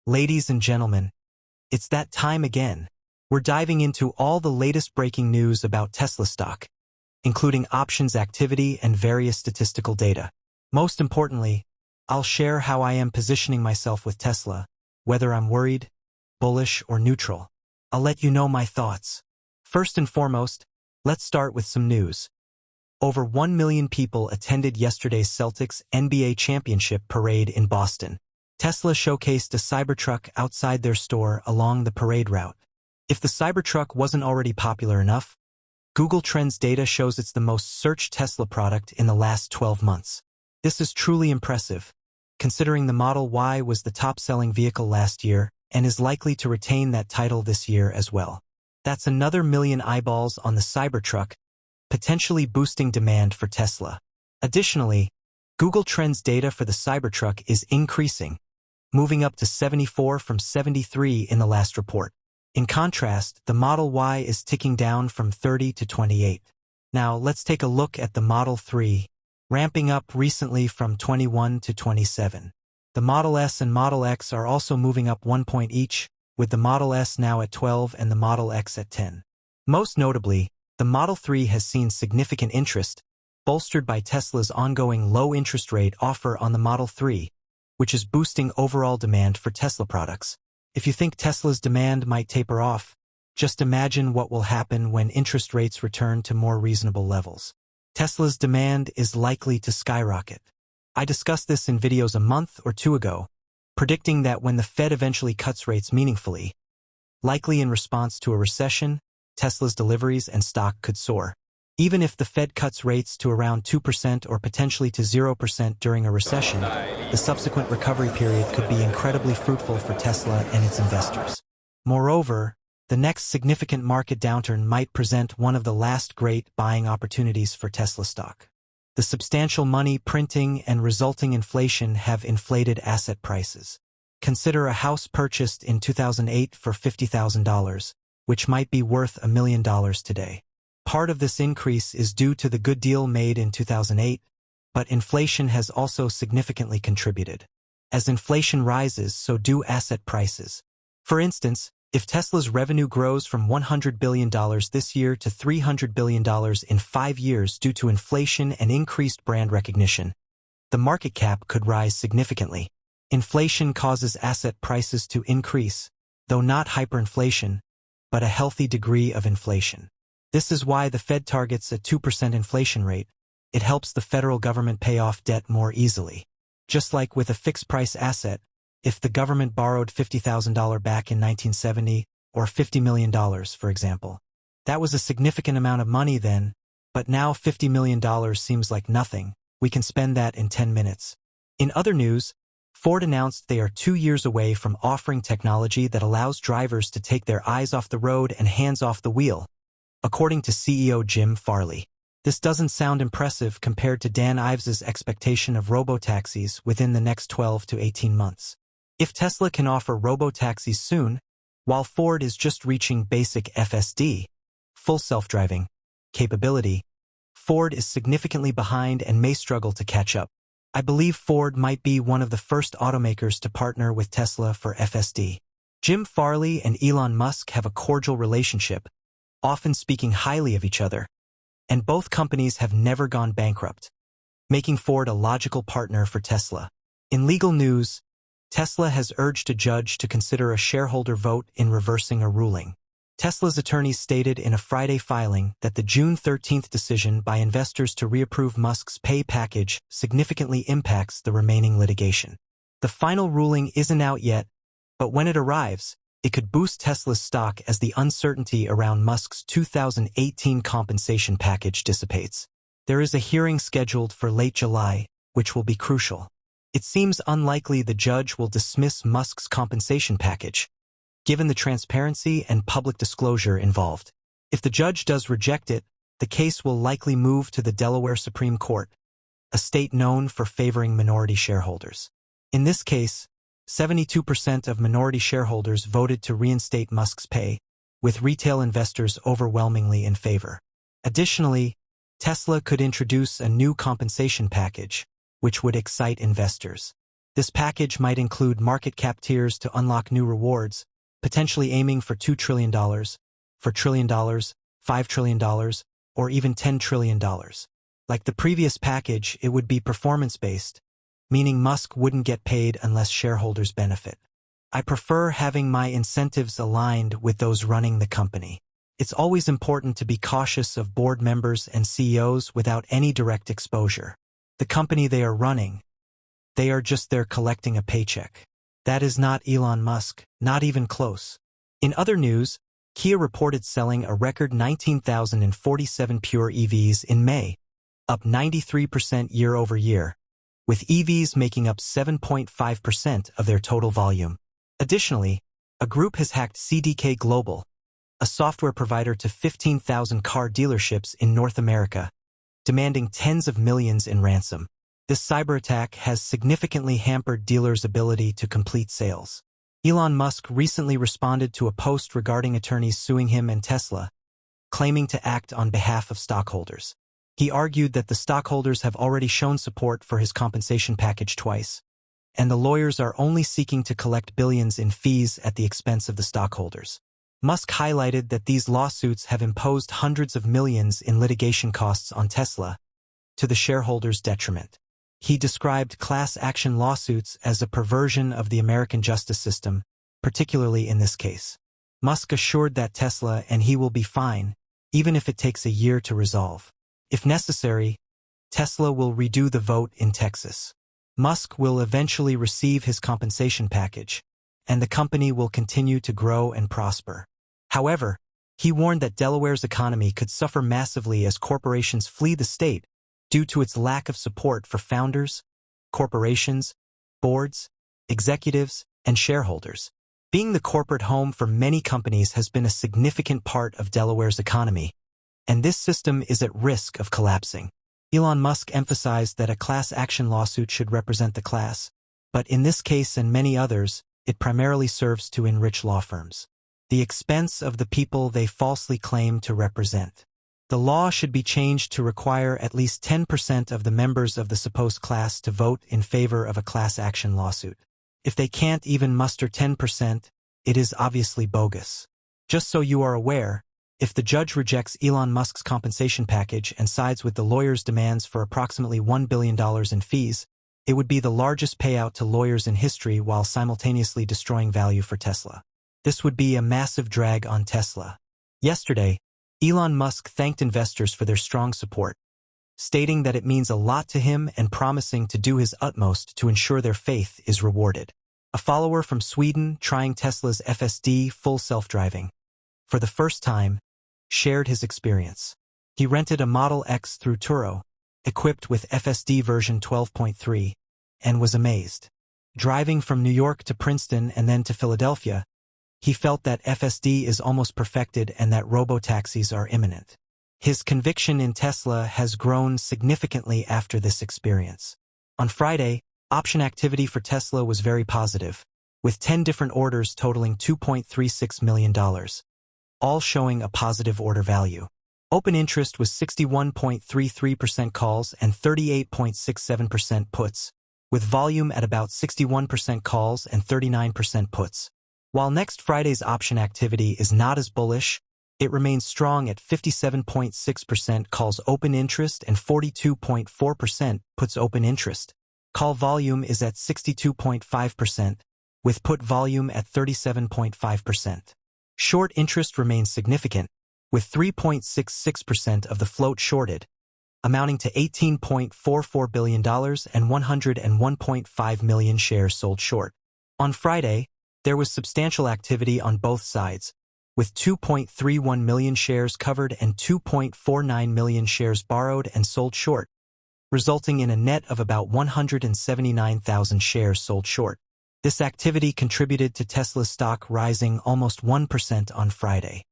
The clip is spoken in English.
Ladies and gentlemen, it's that time again. We're diving into all the latest breaking news about Tesla stock, including options activity and various statistical data. Most importantly, I'll share how I am positioning myself with Tesla, whether I'm worried, bullish, or neutral. I'll let you know my thoughts. First and foremost, let's start with some news. Over 1 million people attended yesterday's Celtics NBA championship parade in Boston. Tesla showcased a cybertruck outside their store along the parade route. If the cybertruck wasn't already popular enough, Google Trends data shows it's the most searched Tesla product in the last 12 months. This is truly impressive, considering the Model Y was the top-selling vehicle last year and is likely to retain that title this year as well. That's another million eyeballs on the cybertruck, potentially boosting demand for Tesla. Additionally, Google Trends data for the cybertruck is increasing, moving up to 74 from 73 in the last report. In contrast, the Model Y is ticking down from 30 to 28. Now, let's take a look at the Model 3, ramping up recently from 21 to 27. The Model S and Model X are also moving up 1 point each, with the Model S now at 12 and the Model X at 10. Most notably, the Model 3 has seen significant interest, bolstered by Tesla's ongoing low-interest rate offer on the Model 3, which is boosting overall demand for Tesla products. If you think Tesla's demand might taper off, just imagine what will happen when interest rates return to more reasonable levels. Tesla's demand is likely to skyrocket. I discussed this in videos a month or two ago, predicting that when the Fed eventually cuts rates meaningfully, likely in response to a recession, Tesla's deliveries and stock could soar. Even if the Fed cuts rates to around 2% or potentially to 0% during a recession, the subsequent recovery period could be incredibly fruitful for Tesla and its investors. Moreover, the next significant market downturn might present one of the last great buying opportunities for Tesla stock. The substantial money printing and resulting inflation have inflated asset prices. Consider a house purchased in 2008 for $50,000, which might be worth $1 million today. Part of this increase is due to the good deal made in 2008, but inflation has also significantly contributed. As inflation rises, so do asset prices. For instance, if Tesla's revenue grows from $100 billion this year to $300 billion in 5 years due to inflation and increased brand recognition, the market cap could rise significantly. Inflation causes asset prices to increase, though not hyperinflation, but a healthy degree of inflation. This is why the Fed targets a 2% inflation rate. It helps the federal government pay off debt more easily. Just like with a fixed-price asset, if the government borrowed $50,000 back in 1970, or $50 million, for example. That was a significant amount of money then, but now $50 million seems like nothing. We can spend that in 10 minutes. In other news, Ford announced they are 2 years away from offering technology that allows drivers to take their eyes off the road and hands off the wheel, according to CEO Jim Farley. This doesn't sound impressive compared to Dan Ives's expectation of robotaxis within the next 12 to 18 months. If Tesla can offer robotaxis soon, while Ford is just reaching basic FSD, full self-driving, capability, Ford is significantly behind and may struggle to catch up. I believe Ford might be one of the first automakers to partner with Tesla for FSD. Jim Farley and Elon Musk have a cordial relationship, often speaking highly of each other, and both companies have never gone bankrupt, making Ford a logical partner for Tesla. In legal news, Tesla has urged a judge to consider a shareholder vote in reversing a ruling. Tesla's attorneys stated in a Friday filing that the June 13th decision by investors to reapprove Musk's pay package significantly impacts the remaining litigation. The final ruling isn't out yet, but when it arrives, it could boost Tesla's stock as the uncertainty around Musk's 2018 compensation package dissipates. There is a hearing scheduled for late July, which will be crucial. It seems unlikely the judge will dismiss Musk's compensation package, given the transparency and public disclosure involved. If the judge does reject it, the case will likely move to the Delaware Supreme Court, a state known for favoring minority shareholders. In this case, 72% of minority shareholders voted to reinstate Musk's pay, with retail investors overwhelmingly in favor. Additionally, Tesla could introduce a new compensation package, which would excite investors. This package might include market cap tiers to unlock new rewards, potentially aiming for $2 trillion, $4 trillion, $5 trillion, or even $10 trillion. Like the previous package, it would be performance-based, meaning Musk wouldn't get paid unless shareholders benefit. I prefer having my incentives aligned with those running the company. It's always important to be cautious of board members and CEOs without any direct exposure. The company they are running, they are just there collecting a paycheck. That is not Elon Musk, not even close. In other news, Kia reported selling a record 19,047 pure EVs in May, up 93% year-over-year, with EVs making up 7.5% of their total volume. Additionally, a group has hacked CDK Global, a software provider to 15,000 car dealerships in North America, demanding tens of millions in ransom. This cyberattack has significantly hampered dealers' ability to complete sales. Elon Musk recently responded to a post regarding attorneys suing him and Tesla, claiming to act on behalf of stockholders. He argued that the stockholders have already shown support for his compensation package twice, and the lawyers are only seeking to collect billions in fees at the expense of the stockholders. Musk highlighted that these lawsuits have imposed hundreds of millions in litigation costs on Tesla, to the shareholders' detriment. He described class action lawsuits as a perversion of the American justice system, particularly in this case. Musk assured that Tesla and he will be fine, even if it takes a year to resolve. If necessary, Tesla will redo the vote in Texas. Musk will eventually receive his compensation package, and the company will continue to grow and prosper. However, he warned that Delaware's economy could suffer massively as corporations flee the state due to its lack of support for founders, corporations, boards, executives, and shareholders. Being the corporate home for many companies has been a significant part of Delaware's economy, and this system is at risk of collapsing. Elon Musk emphasized that a class action lawsuit should represent the class, but in this case and many others, it primarily serves to enrich law firms, the expense of the people they falsely claim to represent. The law should be changed to require at least 10% of the members of the supposed class to vote in favor of a class action lawsuit. If they can't even muster 10%, it is obviously bogus. Just so you are aware, if the judge rejects Elon Musk's compensation package and sides with the lawyers' demands for approximately $1 billion in fees, it would be the largest payout to lawyers in history while simultaneously destroying value for Tesla. This would be a massive drag on Tesla. Yesterday, Elon Musk thanked investors for their strong support, stating that it means a lot to him and promising to do his utmost to ensure their faith is rewarded. A follower from Sweden trying Tesla's FSD full self-driving, for the first time, shared his experience. He rented a Model X through Turo, equipped with FSD version 12.3, and was amazed. Driving from New York to Princeton and then to Philadelphia, he felt that FSD is almost perfected and that robotaxis are imminent. His conviction in Tesla has grown significantly after this experience. On Friday, option activity for Tesla was very positive, with 10 different orders totaling $2.36 million, all showing a positive order value. Open interest was 61.33% calls and 38.67% puts, with volume at about 61% calls and 39% puts. While next Friday's option activity is not as bullish, it remains strong at 57.6% calls open interest and 42.4% puts open interest. Call volume is at 62.5%, with put volume at 37.5%. Short interest remains significant, with 3.66% of the float shorted, amounting to $18.44 billion and 101.5 million shares sold short. On Friday, there was substantial activity on both sides, with 2.31 million shares covered and 2.49 million shares borrowed and sold short, resulting in a net of about 179,000 shares sold short. This activity contributed to Tesla's stock rising almost 1% on Friday.